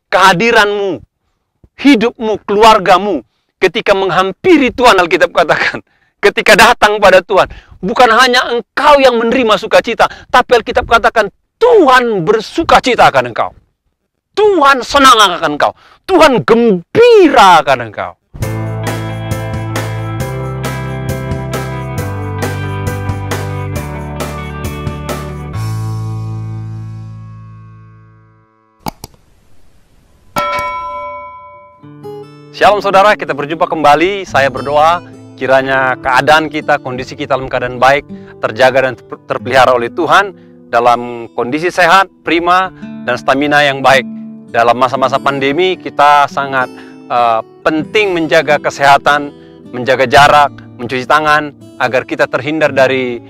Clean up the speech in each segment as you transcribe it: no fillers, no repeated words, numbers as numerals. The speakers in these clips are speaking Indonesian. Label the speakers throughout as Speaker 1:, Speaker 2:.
Speaker 1: kehadiranmu, hidupmu, keluargamu, ketika menghampiri Tuhan, Alkitab katakan, ketika datang pada Tuhan, bukan hanya engkau yang menerima sukacita, tapi Alkitab katakan, Tuhan bersukacita akan engkau. Tuhan senang akan engkau. Tuhan gembira akan engkau. Shalom saudara, kita berjumpa kembali. Saya berdoa kiranya keadaan kita, kondisi kita dalam keadaan baik, terjaga dan terpelihara oleh Tuhan, dalam kondisi sehat, prima, dan stamina yang baik. Dalam masa-masa pandemi kita sangat penting menjaga kesehatan, menjaga jarak, mencuci tangan, agar kita terhindar dari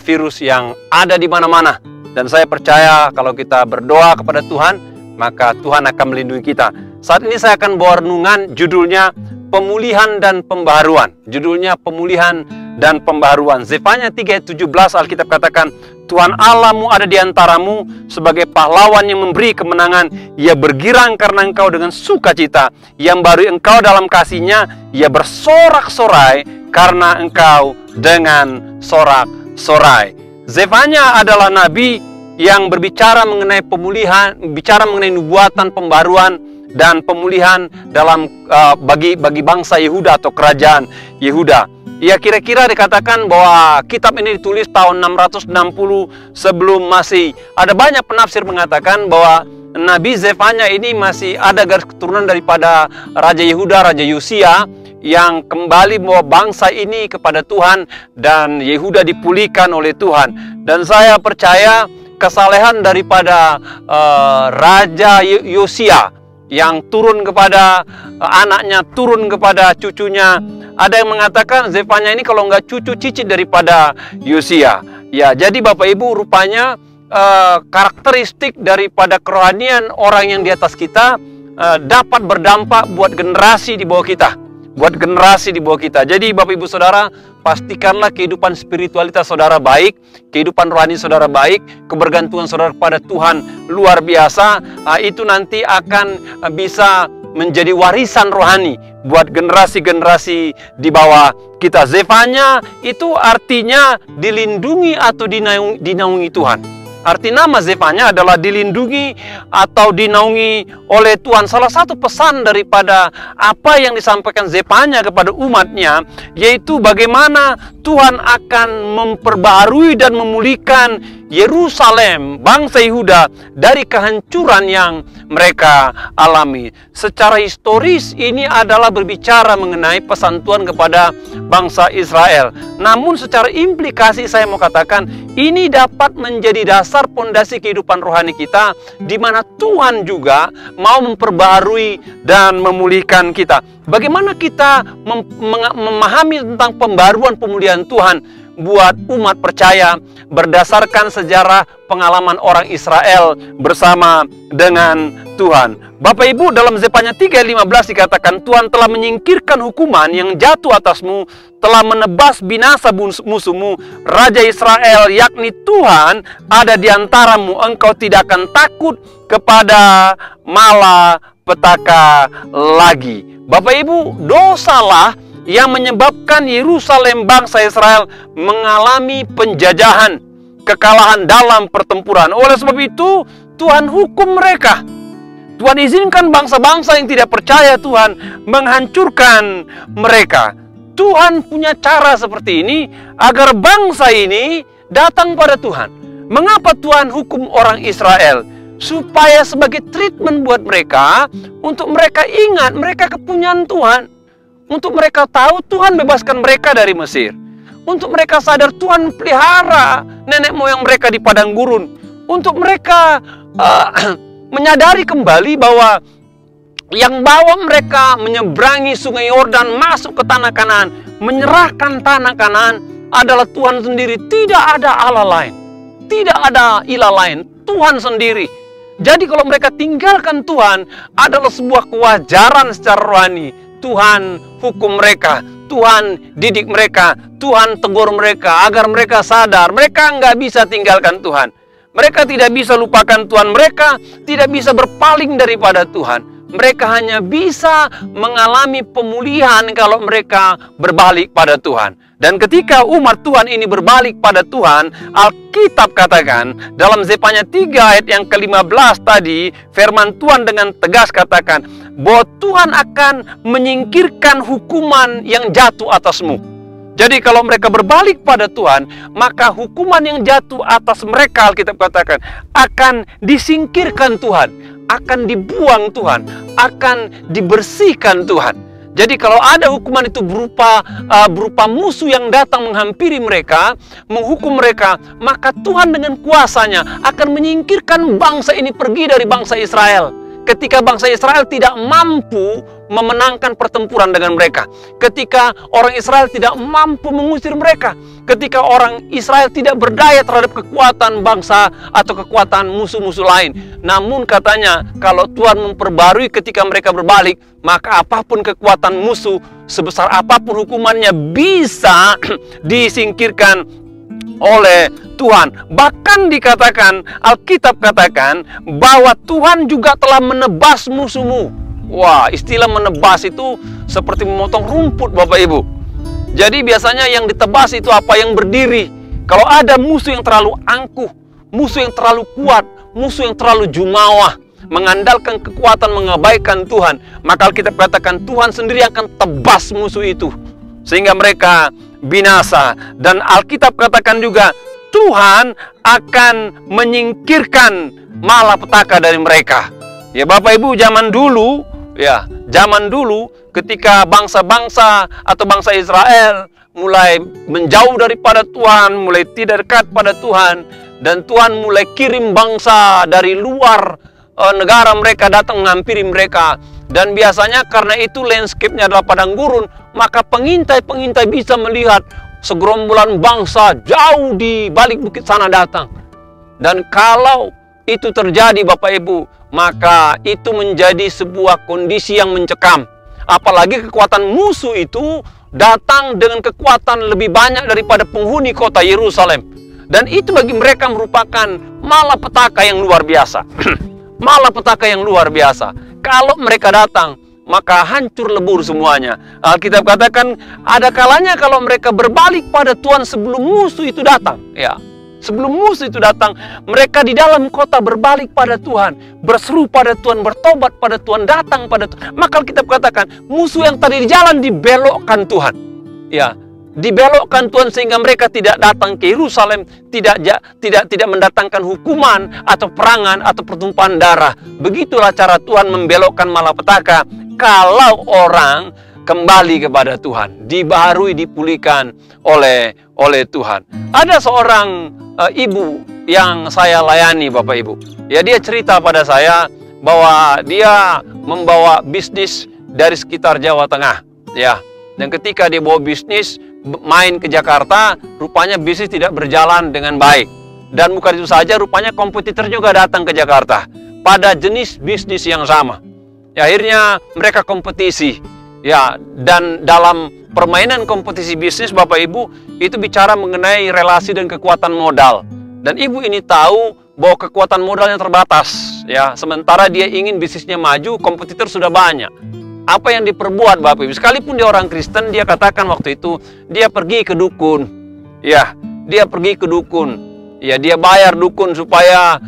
Speaker 1: virus yang ada di mana-mana. Dan saya percaya kalau kita berdoa kepada Tuhan, maka Tuhan akan melindungi kita. Saat ini saya akan bawa renungan, judulnya Pemulihan dan Pembaharuan. Judulnya Pemulihan dan Pembaharuan. Zefanya 3:17 Alkitab katakan, Tuhan Allahmu ada di antaramu sebagai pahlawan yang memberi kemenangan. Ia bergirang karena engkau dengan sukacita. Ia membarui engkau dalam kasih-Nya. Ia bersorak-sorai karena engkau dengan sorak-sorai. Zefanya adalah nabi yang berbicara mengenai pemulihan, bicara mengenai nubuatan pembaruan dan pemulihan dalam bagi bangsa Yehuda atau kerajaan Yehuda. Ya, kira-kira dikatakan bahwa kitab ini ditulis tahun 660 sebelum Masehi. Ada banyak penafsir mengatakan bahwa Nabi Zefanya ini masih ada garis keturunan daripada Raja Yehuda, Raja Yosia, yang kembali membawa bangsa ini kepada Tuhan dan Yehuda dipulihkan oleh Tuhan. Dan saya percaya kesalehan daripada Raja Yosia yang turun kepada anaknya, turun kepada cucunya. Ada yang mengatakan Zefanya ini kalau nggak cucu cicit daripada Yosia. Ya, jadi Bapak Ibu, rupanya karakteristik daripada kerohanian orang yang di atas kita dapat berdampak buat generasi di bawah kita. Jadi Bapak Ibu Saudara, pastikanlah kehidupan spiritualitas saudara baik, kehidupan rohani saudara baik, kebergantungan saudara kepada Tuhan luar biasa. Itu nanti akan bisa menjadi warisan rohani buat generasi-generasi di bawah kita. Zefanya itu artinya dilindungi atau dinaungi Tuhan. Arti nama Zefanya adalah dilindungi atau dinaungi oleh Tuhan. Salah satu pesan daripada apa yang disampaikan Zefanya kepada umatnya, yaitu bagaimana Tuhan akan memperbaharui dan memulihkan Yerusalem, bangsa Yehuda, dari kehancuran yang mereka alami. Secara historis ini adalah berbicara mengenai pesan Tuhan kepada bangsa Israel. Namun secara implikasi saya mau katakan, ini dapat menjadi dasar pondasi kehidupan rohani kita, di mana Tuhan juga mau memperbaharui dan memulihkan kita. Bagaimana kita memahami tentang pembaruan pemulihan Tuhan buat umat percaya berdasarkan sejarah pengalaman orang Israel bersama dengan Tuhan. Bapak Ibu, dalam Zefanya 3:15 dikatakan, Tuhan telah menyingkirkan hukuman yang jatuh atasmu, telah menebas binasa musuhmu, Raja Israel, yakni Tuhan ada di antaramu, engkau tidak akan takut kepada malapetaka lagi. Bapak Ibu, dosalah yang menyebabkan Yerusalem, bangsa Israel, mengalami penjajahan, kekalahan dalam pertempuran. Oleh sebab itu, Tuhan hukum mereka. Tuhan izinkan bangsa-bangsa yang tidak percaya Tuhan menghancurkan mereka. Tuhan punya cara seperti ini agar bangsa ini datang pada Tuhan. Mengapa Tuhan hukum orang Israel? Supaya sebagai treatment buat mereka, untuk mereka ingat mereka kepunyaan Tuhan. Untuk mereka tahu Tuhan bebaskan mereka dari Mesir. Untuk mereka sadar Tuhan pelihara nenek moyang mereka di padang gurun. Untuk mereka menyadari kembali bahwa yang bawa mereka menyeberangi sungai Yordan masuk ke tanah Kanaan, menyerahkan tanah Kanaan adalah Tuhan sendiri. Tidak ada Allah lain. Tidak ada ilah lain. Tuhan sendiri. Jadi kalau mereka tinggalkan Tuhan adalah sebuah kewajaran secara rohani. Tuhan hukum mereka, Tuhan didik mereka, Tuhan tegur mereka agar mereka sadar mereka nggak bisa tinggalkan Tuhan. Mereka tidak bisa lupakan Tuhan. Mereka tidak bisa berpaling daripada Tuhan. Mereka hanya bisa mengalami pemulihan kalau mereka berbalik pada Tuhan. Dan ketika umat Tuhan ini berbalik pada Tuhan, Alkitab katakan dalam Zefanya 3 ayat yang ke-15 tadi, firman Tuhan dengan tegas katakan bahwa Tuhan akan menyingkirkan hukuman yang jatuh atasmu. Jadi kalau mereka berbalik pada Tuhan, maka hukuman yang jatuh atas mereka, Alkitab katakan, akan disingkirkan Tuhan, akan dibuang Tuhan, akan dibersihkan Tuhan. Jadi kalau ada hukuman itu berupa musuh yang datang menghampiri mereka, menghukum mereka, maka Tuhan dengan kuasanya akan menyingkirkan bangsa ini pergi dari bangsa Israel. Ketika bangsa Israel tidak mampu memenangkan pertempuran dengan mereka, ketika orang Israel tidak mampu mengusir mereka, ketika orang Israel tidak berdaya terhadap kekuatan bangsa atau kekuatan musuh-musuh lain. Namun katanya kalau Tuhan memperbarui ketika mereka berbalik, maka apapun kekuatan musuh, sebesar apapun hukumannya, bisa disingkirkan oleh Tuhan. Bahkan dikatakan, Alkitab katakan bahwa Tuhan juga telah menebas musuhmu. Wah, istilah menebas itu seperti memotong rumput, Bapak Ibu. Jadi biasanya yang ditebas itu apa? Yang berdiri. Kalau ada musuh yang terlalu angkuh, musuh yang terlalu kuat, musuh yang terlalu jumawa, mengandalkan kekuatan, mengabaikan Tuhan, maka Alkitab katakan Tuhan sendiri akan tebas musuh itu sehingga mereka binasa. Dan Alkitab katakan juga Tuhan akan menyingkirkan malapetaka dari mereka. Ya Bapak Ibu, zaman dulu ketika bangsa-bangsa atau bangsa Israel mulai menjauh daripada Tuhan, mulai tidak dekat pada Tuhan, dan Tuhan mulai kirim bangsa dari luar negara mereka datang menghampiri mereka. Dan biasanya karena itu landscape-nya adalah padang gurun, maka pengintai-pengintai bisa melihat segerombolan bangsa jauh di balik bukit sana datang. Dan kalau itu terjadi Bapak Ibu, maka itu menjadi sebuah kondisi yang mencekam. Apalagi kekuatan musuh itu datang dengan kekuatan lebih banyak daripada penghuni kota Yerusalem. Dan itu bagi mereka merupakan malapetaka yang luar biasa. Malapetaka yang luar biasa. Kalau mereka datang, maka hancur lebur semuanya. Alkitab katakan ada kalanya kalau mereka berbalik pada Tuhan sebelum musuh itu datang. Ya, sebelum musuh itu datang, mereka di dalam kota berbalik pada Tuhan, berseru pada Tuhan, bertobat pada Tuhan, datang pada Tuhan. Maka Alkitab katakan musuh yang tadi di jalan dibelokkan Tuhan. Ya, dibelokkan Tuhan sehingga mereka tidak datang ke Yerusalem, tidak mendatangkan hukuman atau perangan atau pertumpahan darah. Begitulah cara Tuhan membelokkan malapetaka kalau orang kembali kepada Tuhan, dibaharui, dipulihkan oleh Tuhan. Ada seorang ibu yang saya layani Bapak Ibu. Ya, dia cerita pada saya bahwa dia membawa bisnis dari sekitar Jawa Tengah. Ya, dan ketika dia bawa bisnis main ke Jakarta, rupanya bisnis tidak berjalan dengan baik. Dan bukan itu saja, rupanya kompetitor juga datang ke Jakarta pada jenis bisnis yang sama. Ya, akhirnya mereka kompetisi. Ya, dan dalam permainan kompetisi bisnis Bapak Ibu itu bicara mengenai relasi dan kekuatan modal. Dan ibu ini tahu bahwa kekuatan modalnya terbatas. Ya, sementara dia ingin bisnisnya maju, kompetitor sudah banyak. Apa yang diperbuat Bapak Ibu? Sekalipun dia orang Kristen, dia katakan waktu itu dia pergi ke dukun. Ya, dia pergi ke dukun. Ya, dia bayar dukun supaya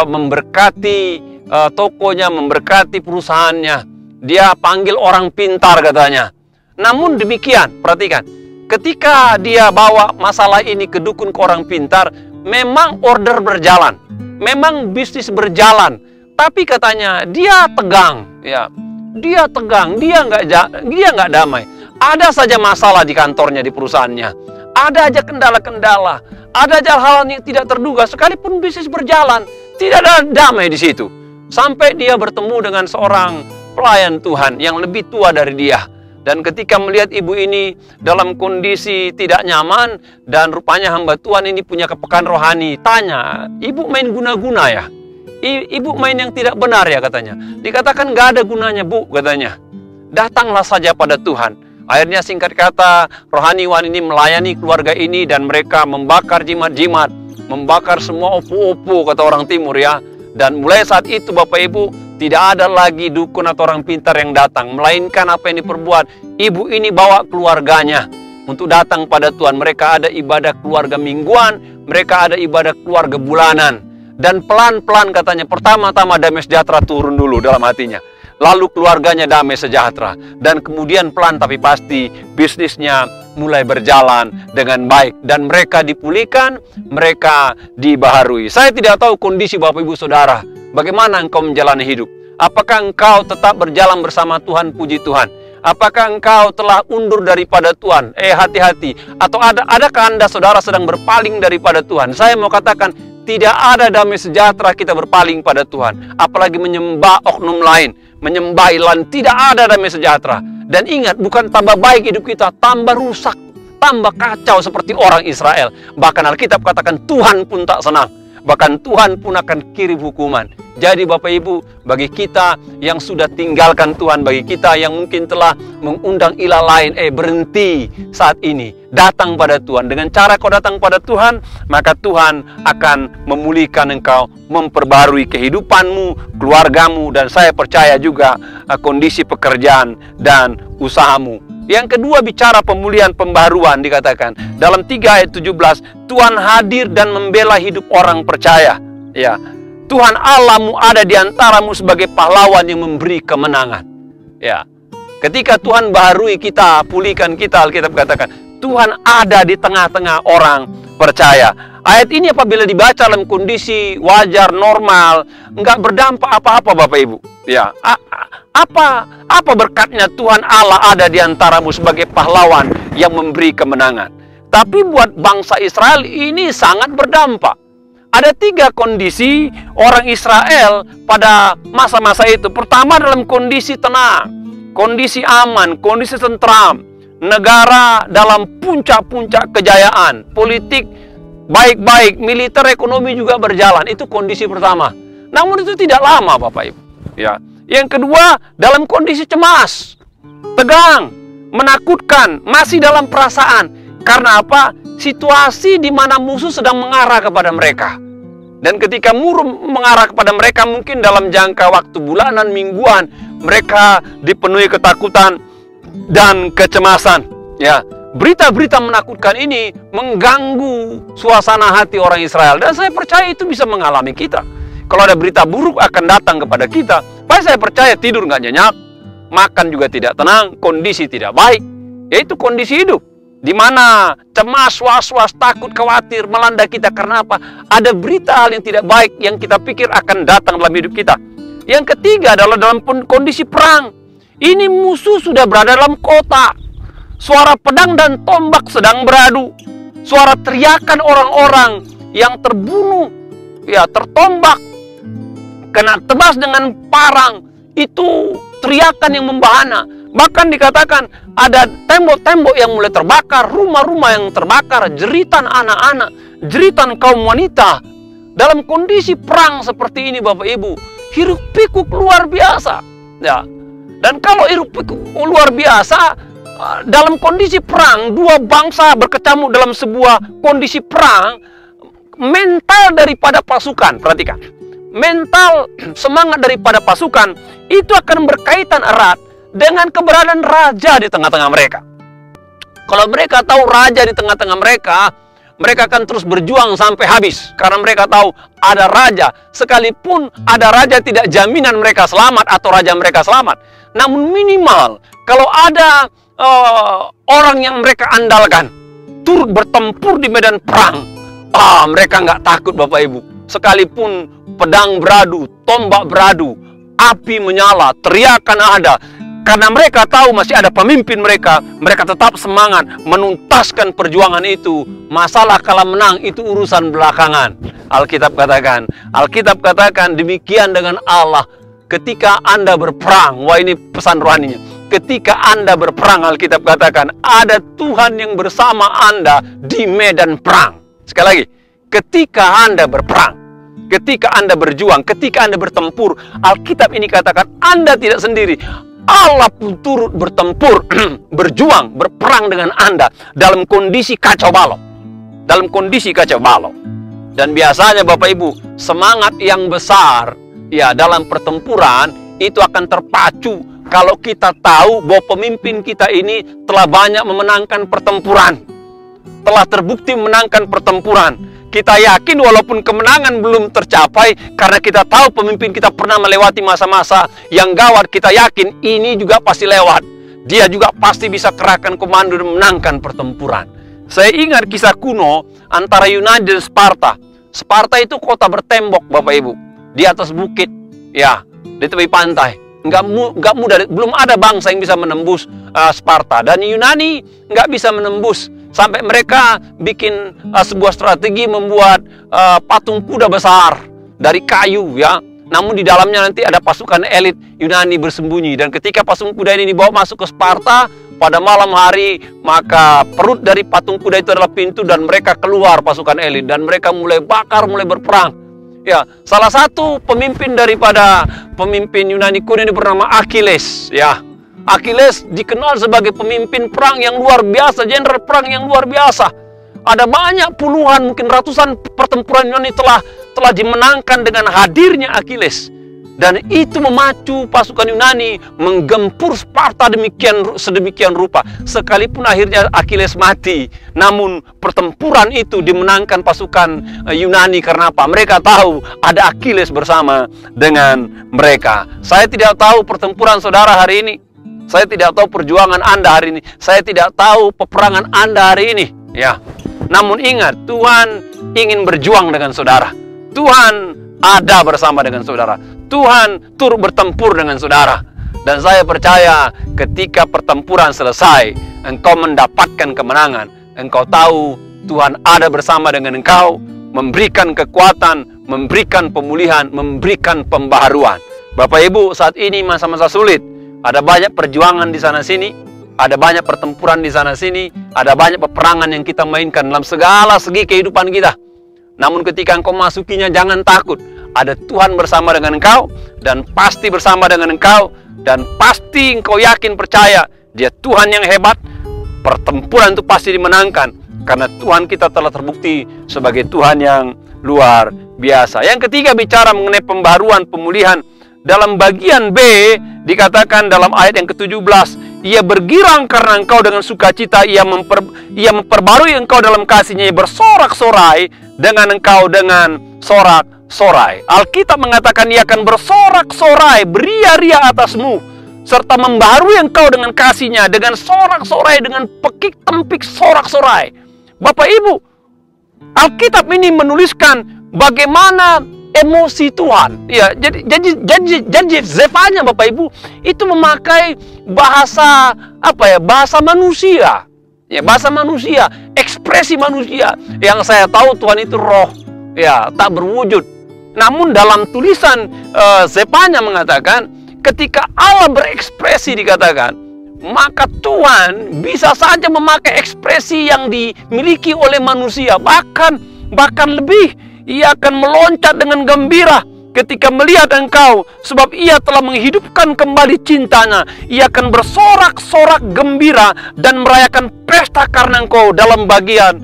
Speaker 1: memberkati tokonya, memberkati perusahaannya. Dia panggil orang pintar katanya. Namun demikian, perhatikan, ketika dia bawa masalah ini ke dukun, ke orang pintar, memang order berjalan, memang bisnis berjalan, tapi katanya dia tegang. Ya, dia tegang, dia nggak damai. Ada saja masalah di kantornya, di perusahaannya. Ada aja kendala-kendala, ada aja hal yang tidak terduga. Sekalipun bisnis berjalan, tidak ada damai di situ. Sampai dia bertemu dengan seorang pelayan Tuhan yang lebih tua dari dia. Dan ketika melihat ibu ini dalam kondisi tidak nyaman, dan rupanya hamba Tuhan ini punya kepekaan rohani, tanya, ibu main guna-guna ya? Ibu main yang tidak benar ya katanya. Dikatakan nggak ada gunanya Bu katanya. Datanglah saja pada Tuhan. Akhirnya singkat kata rohaniwan ini melayani keluarga ini dan mereka membakar jimat-jimat. membakar semua opo-opo kata orang timur ya. Dan mulai saat itu Bapak Ibu, tidak ada lagi dukun atau orang pintar yang datang, melainkan apa yang diperbuat, ibu ini bawa keluarganya untuk datang pada Tuhan. Mereka ada ibadah keluarga mingguan, mereka ada ibadah keluarga bulanan. Dan pelan-pelan katanya, pertama-tama damai sejahtera turun dulu dalam hatinya. Lalu keluarganya damai sejahtera. Dan kemudian pelan tapi pasti bisnisnya mulai berjalan dengan baik. Dan mereka dipulihkan, mereka dibaharui. Saya tidak tahu kondisi Bapak Ibu Saudara. Bagaimana engkau menjalani hidup? Apakah engkau tetap berjalan bersama Tuhan, puji Tuhan? Apakah engkau telah undur daripada Tuhan? Hati-hati. Atau adakah Anda saudara sedang berpaling daripada Tuhan? Saya mau katakan, tidak ada damai sejahtera kita berpaling pada Tuhan. Apalagi menyembah oknum lain, menyembah ilah, tidak ada damai sejahtera. Dan ingat, bukan tambah baik hidup kita, tambah rusak, tambah kacau seperti orang Israel. Bahkan Alkitab katakan Tuhan pun tak senang. Bahkan Tuhan pun akan kirim hukuman. Jadi Bapak Ibu, bagi kita yang sudah tinggalkan Tuhan, bagi kita yang mungkin telah mengundang ilah lain, berhenti saat ini. Datang pada Tuhan. Dengan cara kau datang pada Tuhan, maka Tuhan akan memulihkan engkau, memperbarui kehidupanmu, keluargamu, dan saya percaya juga kondisi pekerjaan dan usahamu. Yang kedua, bicara pemulihan pembaruan dikatakan dalam 3 ayat 17, Tuhan hadir dan membela hidup orang percaya. Ya, Tuhan Allahmu ada di antaramu sebagai pahlawan yang memberi kemenangan. Ya, ketika Tuhan baharui kita, pulihkan kita, Alkitab katakan Tuhan ada di tengah-tengah orang percaya. Ayat ini apabila dibaca dalam kondisi wajar, normal, enggak berdampak apa-apa Bapak Ibu. Ya, apa berkatnya Tuhan Allah ada di antaramu sebagai pahlawan yang memberi kemenangan. Tapi buat bangsa Israel ini sangat berdampak. Ada 3 kondisi orang Israel pada masa-masa itu. Pertama, dalam kondisi tenang, kondisi aman, kondisi tentram. Negara dalam puncak-puncak kejayaan, politik baik-baik, militer, ekonomi juga berjalan. Itu kondisi pertama. Namun itu tidak lama Bapak Ibu. Ya. Yang kedua, dalam kondisi cemas, tegang, menakutkan, masih dalam perasaan. Karena apa? Situasi di mana musuh sedang mengarah kepada mereka. Dan ketika musuh mengarah kepada mereka, mungkin dalam jangka waktu bulanan, mingguan, mereka dipenuhi ketakutan dan kecemasan. Ya, berita-berita menakutkan ini mengganggu suasana hati orang Israel. Dan saya percaya itu bisa mengalami kita. Kalau ada berita buruk akan datang kepada kita, saya percaya tidur nggak nyenyak, makan juga tidak tenang, kondisi tidak baik. Yaitu kondisi hidup, di mana cemas, was-was, takut, khawatir melanda kita. Karena apa? Ada berita hal yang tidak baik yang kita pikir akan datang dalam hidup kita. Yang ketiga adalah dalam kondisi perang. Ini musuh sudah berada dalam kota. Suara pedang dan tombak sedang beradu. Suara teriakan orang-orang yang terbunuh, ya tertombak, kena tebas dengan parang, itu teriakan yang membahana. Bahkan dikatakan ada tembok-tembok yang mulai terbakar, rumah-rumah yang terbakar, jeritan anak-anak, jeritan kaum wanita. Dalam kondisi perang seperti ini Bapak Ibu, hiruk pikuk luar biasa. Ya. Dan kalau hiruk pikuk luar biasa, dalam kondisi perang, 2 bangsa berkecamuk dalam sebuah kondisi perang, mental daripada pasukan, perhatikan, mental semangat daripada pasukan itu akan berkaitan erat dengan keberadaan raja di tengah-tengah mereka. Kalau mereka tahu raja di tengah-tengah mereka, mereka akan terus berjuang sampai habis. Karena mereka tahu ada raja. Sekalipun ada raja, tidak jaminan mereka selamat atau raja mereka selamat. Namun minimal kalau ada orang yang mereka andalkan turut bertempur di medan perang, mereka nggak takut Bapak Ibu. Sekalipun pedang beradu, tombak beradu, api menyala, teriakan ada. Karena mereka tahu masih ada pemimpin mereka, mereka tetap semangat menuntaskan perjuangan itu. Masalah kalah menang itu urusan belakangan. Alkitab katakan demikian dengan Allah. Ketika Anda berperang, wah ini pesan rohaninya. Ketika Anda berperang, Alkitab katakan ada Tuhan yang bersama Anda di medan perang. Sekali lagi, ketika Anda berperang, ketika Anda berjuang, ketika Anda bertempur, Alkitab ini katakan Anda tidak sendiri. Allah pun turut bertempur, berjuang, berperang dengan Anda dalam kondisi kacau balau. Dalam kondisi kacau balau. Dan biasanya Bapak Ibu, semangat yang besar ya dalam pertempuran itu akan terpacu kalau kita tahu bahwa pemimpin kita ini telah banyak memenangkan pertempuran, telah terbukti memenangkan pertempuran. Kita yakin walaupun kemenangan belum tercapai, karena kita tahu pemimpin kita pernah melewati masa-masa yang gawat, kita yakin ini juga pasti lewat. Dia juga pasti bisa kerahkan komando dan menangkan pertempuran. Saya ingat kisah kuno antara Yunani dan Sparta. Sparta itu kota bertembok Bapak Ibu, di atas bukit, ya, di tepi pantai. Nggak mudah, belum ada bangsa yang bisa menembus Sparta. Dan Yunani nggak bisa menembus. Sampai mereka bikin sebuah strategi membuat patung kuda besar dari kayu, ya. Namun di dalamnya nanti ada pasukan elit Yunani bersembunyi. Dan ketika patung kuda ini dibawa masuk ke Sparta pada malam hari, maka perut dari patung kuda itu adalah pintu dan mereka keluar pasukan elit dan mereka mulai bakar, mulai berperang. Ya, salah satu pemimpin daripada pemimpin Yunani kuno ini bernama Achilles, ya. Achilles dikenal sebagai pemimpin perang yang luar biasa, jenderal perang yang luar biasa. Ada banyak puluhan, mungkin ratusan pertempuran Yunani telah dimenangkan dengan hadirnya Achilles. Dan itu memacu pasukan Yunani menggempur Sparta sedemikian rupa. Sekalipun akhirnya Achilles mati, namun pertempuran itu dimenangkan pasukan Yunani. Karena apa? Mereka tahu ada Achilles bersama dengan mereka. Saya tidak tahu pertempuran saudara hari ini. Saya tidak tahu perjuangan Anda hari ini. Saya tidak tahu peperangan Anda hari ini, ya. Namun ingat, Tuhan ingin berjuang dengan saudara. Tuhan ada bersama dengan saudara. Tuhan turut bertempur dengan saudara. Dan saya percaya ketika pertempuran selesai, engkau mendapatkan kemenangan. Engkau tahu Tuhan ada bersama dengan engkau, memberikan kekuatan, memberikan pemulihan, memberikan pembaharuan. Bapak Ibu, saat ini masa-masa sulit. Ada banyak perjuangan di sana-sini, ada banyak pertempuran di sana-sini, ada banyak peperangan yang kita mainkan dalam segala segi kehidupan kita. Namun ketika engkau masukinya, jangan takut. Ada Tuhan bersama dengan engkau, dan pasti bersama dengan engkau, dan pasti engkau yakin percaya, Dia Tuhan yang hebat. Pertempuran itu pasti dimenangkan, karena Tuhan kita telah terbukti sebagai Tuhan yang luar biasa. Yang ketiga, bicara mengenai pembaruan, pemulihan. Dalam bagian B dikatakan dalam ayat yang ke-17, Ia bergirang karena engkau dengan sukacita, Ia memperbarui engkau dalam kasih-Nya, Ia bersorak-sorai dengan engkau dengan sorak-sorai. Alkitab mengatakan Ia akan bersorak-sorai, beria-ria atasmu, serta membaharui engkau dengan kasih-Nya, dengan sorak-sorai, dengan pekik-tempik sorak-sorai. Bapak Ibu, Alkitab ini menuliskan bagaimana emosi Tuhan. Ya, jadi Zefanya Bapak Ibu itu memakai bahasa bahasa manusia. Ya, bahasa manusia, ekspresi manusia. Yang saya tahu Tuhan itu roh, ya, tak berwujud. Namun dalam tulisan Zefanya mengatakan ketika Allah berekspresi dikatakan, maka Tuhan bisa saja memakai ekspresi yang dimiliki oleh manusia, bahkan lebih. Ia akan meloncat dengan gembira ketika melihat engkau, sebab Ia telah menghidupkan kembali cintanya. Ia akan bersorak-sorak gembira dan merayakan pesta karena engkau dalam bagian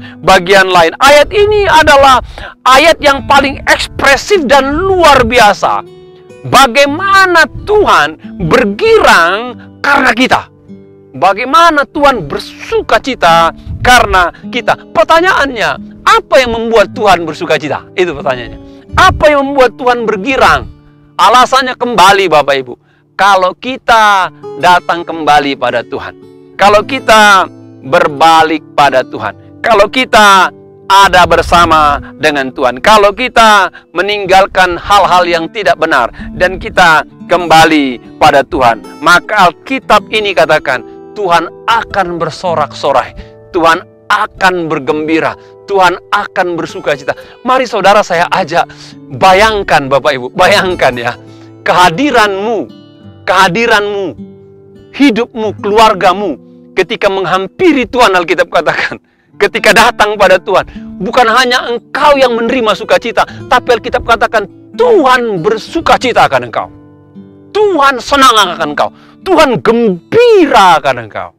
Speaker 1: lain. Ayat ini adalah ayat yang paling ekspresif dan luar biasa. Bagaimana Tuhan bergirang karena kita. Bagaimana Tuhan bersuka cita karena kita. Pertanyaannya, apa yang membuat Tuhan bersuka cita? Itu pertanyaannya. Apa yang membuat Tuhan bergirang? Alasannya kembali Bapak Ibu. Kalau kita datang kembali pada Tuhan. Kalau kita berbalik pada Tuhan. Kalau kita ada bersama dengan Tuhan. Kalau kita meninggalkan hal-hal yang tidak benar. Dan kita kembali pada Tuhan. Maka Alkitab ini katakan, Tuhan akan bersorak-sorai. Tuhan akan bergembira. Tuhan akan bersuka cita. Mari saudara saya ajak, bayangkan Bapak Ibu, bayangkan ya, kehadiranmu, hidupmu, keluargamu, ketika menghampiri Tuhan. Alkitab katakan, ketika datang pada Tuhan, bukan hanya engkau yang menerima sukacita, tapi Alkitab katakan, Tuhan bersuka cita akan engkau. Tuhan senang akan engkau. Tuhan gembira akan engkau.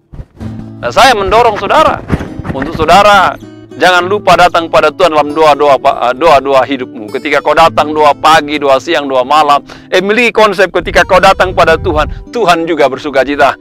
Speaker 1: Nah, saya mendorong saudara, untuk saudara Jangan lupa datang pada Tuhan dalam doa-doa hidupmu. Ketika kau datang doa pagi, doa siang, doa malam, miliki konsep ketika kau datang pada Tuhan, Tuhan juga bersuka cita.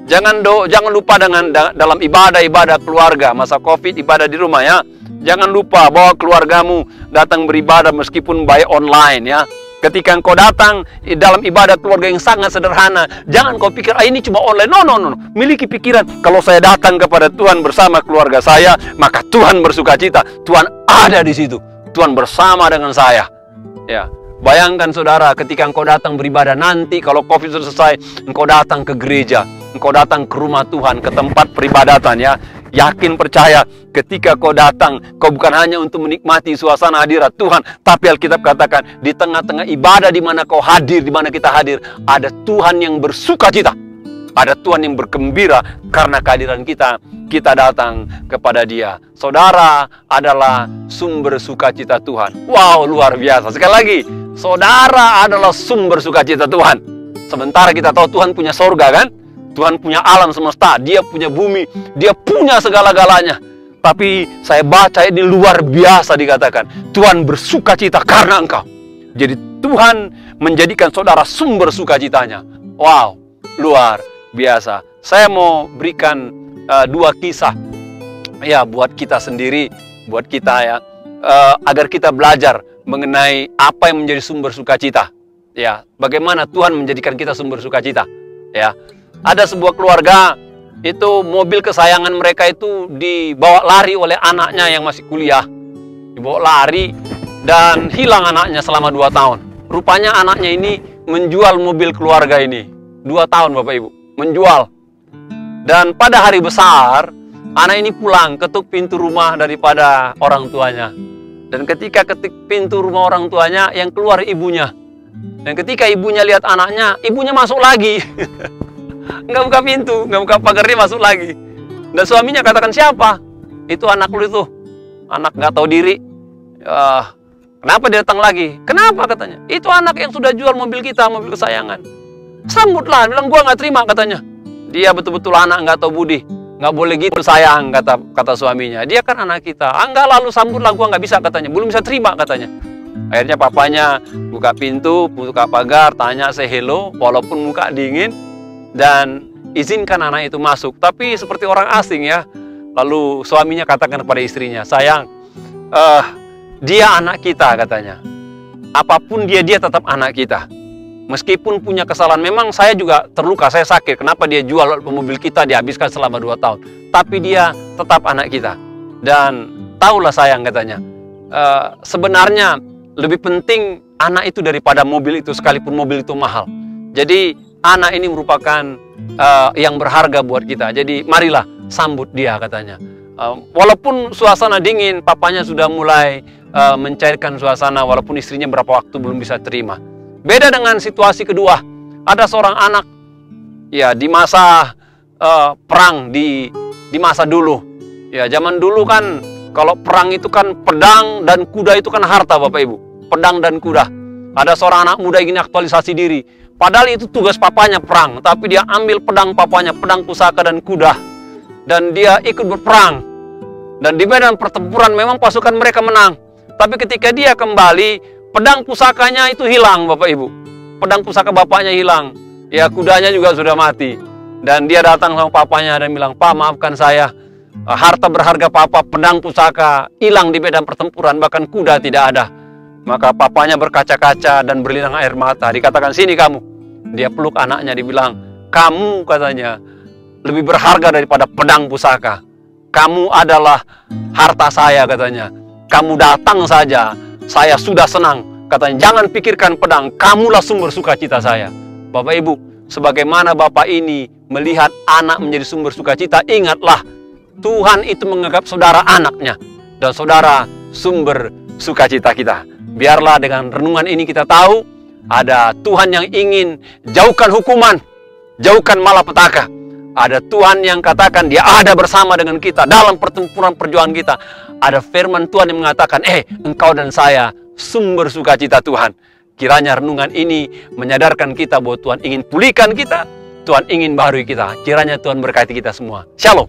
Speaker 1: Jangan lupa dalam ibadah keluarga, masa Covid ibadah di rumah ya. Jangan lupa bawa keluargamu datang beribadah meskipun by online ya. Ketika engkau datang dalam ibadah keluarga yang sangat sederhana, jangan kau pikir ini cuma online. No. Miliki pikiran, kalau saya datang kepada Tuhan bersama keluarga saya, maka Tuhan bersuka cita. Tuhan ada di situ. Tuhan bersama dengan saya. Ya. Bayangkan saudara, ketika engkau datang beribadah nanti, kalau Covid sudah selesai, engkau datang ke gereja, engkau datang ke rumah Tuhan, ke tempat peribadatan ya. Yakin percaya, ketika kau datang, kau bukan hanya untuk menikmati suasana hadirat Tuhan, tapi Alkitab katakan, di tengah-tengah ibadah di mana kau hadir, di mana kita hadir, ada Tuhan yang bersuka cita. Ada Tuhan yang bergembira karena kehadiran kita. Kita datang kepada Dia. Saudara adalah sumber sukacita Tuhan. Wow, luar biasa. Sekali lagi, saudara adalah sumber sukacita Tuhan. Sementara kita tahu Tuhan punya sorga kan? Tuhan punya alam semesta, Dia punya bumi, Dia punya segala-galanya. Tapi saya baca ini luar biasa dikatakan, Tuhan bersuka cita karena engkau. Jadi Tuhan menjadikan saudara sumber sukacitanya. Wow, luar biasa. Saya mau berikan dua kisah ya buat kita sendiri, buat kita ya, agar kita belajar mengenai apa yang menjadi sumber sukacita. Ya, bagaimana Tuhan menjadikan kita sumber sukacita. Ya. Ada sebuah keluarga, itu mobil kesayangan mereka itu dibawa lari oleh anaknya yang masih kuliah. Dibawa lari dan hilang anaknya selama 2 tahun. Rupanya anaknya ini menjual mobil keluarga ini. 2 tahun Bapak Ibu, menjual. Dan pada hari besar, anak ini pulang, ketuk pintu rumah daripada orang tuanya. Dan ketika ketik pintu rumah orang tuanya, yang keluar ibunya. Dan ketika ibunya lihat anaknya, ibunya masuk lagi. Nggak buka pintu, nggak buka pagar, dia masuk lagi. Dan suaminya katakan, siapa? Itu anak lu itu. Anak nggak tahu diri. Kenapa dia datang lagi? Kenapa katanya? Itu anak yang sudah jual mobil kita, mobil kesayangan. Sambutlah, bilang gua nggak terima katanya. Dia betul-betul anak nggak tahu budi. Nggak boleh gitu sayang, kata suaminya. Dia kan anak kita. Enggak, lalu sambutlah, gua nggak bisa katanya. Belum bisa terima katanya. Akhirnya papanya buka pintu, buka pagar, tanya say hello, walaupun muka dingin. Dan izinkan anak itu masuk, tapi seperti orang asing ya. Lalu suaminya katakan kepada istrinya, sayang, dia anak kita katanya. Apapun dia tetap anak kita. Meskipun punya kesalahan, memang saya juga terluka, saya sakit. Kenapa dia jual mobil kita, dihabiskan selama 2 tahun. Tapi dia tetap anak kita. Dan tahulah sayang katanya, sebenarnya lebih penting anak itu daripada mobil itu, sekalipun mobil itu mahal. Jadi anak ini merupakan yang berharga buat kita. Jadi marilah sambut dia katanya. Walaupun suasana dingin, papanya sudah mulai mencairkan suasana, walaupun istrinya berapa waktu belum bisa terima. Beda dengan situasi kedua. Ada seorang anak ya di masa perang di masa dulu. Ya, zaman dulu kan kalau perang itu kan pedang dan kuda itu kan harta Bapak Ibu. Pedang dan kuda. Ada seorang anak muda ingin aktualisasi diri. Padahal itu tugas papanya perang, tapi dia ambil pedang papanya, pedang pusaka dan kuda. Dan dia ikut berperang. Dan di medan pertempuran memang pasukan mereka menang. Tapi ketika dia kembali, pedang pusakanya itu hilang Bapak Ibu. Pedang pusaka bapaknya hilang. Ya, kudanya juga sudah mati. Dan dia datang sama papanya dan bilang, "Pak, maafkan saya. Harta berharga papa, pedang pusaka, hilang di medan pertempuran, bahkan kuda tidak ada." Maka papanya berkaca-kaca dan berlinang air mata. Dikatakan, "Sini kamu." Dia peluk anaknya, dibilang, "Kamu," katanya, "lebih berharga daripada pedang pusaka. Kamu adalah harta saya," katanya. "Kamu datang saja, saya sudah senang." Katanya, "Jangan pikirkan pedang, kamulah sumber sukacita saya." Bapak Ibu, sebagaimana Bapak ini melihat anak menjadi sumber sukacita, ingatlah, Tuhan itu menganggap saudara anaknya. Dan saudara sumber sukacita kita. Biarlah dengan renungan ini kita tahu, ada Tuhan yang ingin jauhkan hukuman, jauhkan malapetaka. Ada Tuhan yang katakan dia ada bersama dengan kita dalam pertempuran perjuangan kita. Ada firman Tuhan yang mengatakan, engkau dan saya sumber sukacita Tuhan. Kiranya renungan ini menyadarkan kita bahwa Tuhan ingin pulihkan kita, Tuhan ingin baharui kita. Kiranya Tuhan berkati kita semua. Shalom.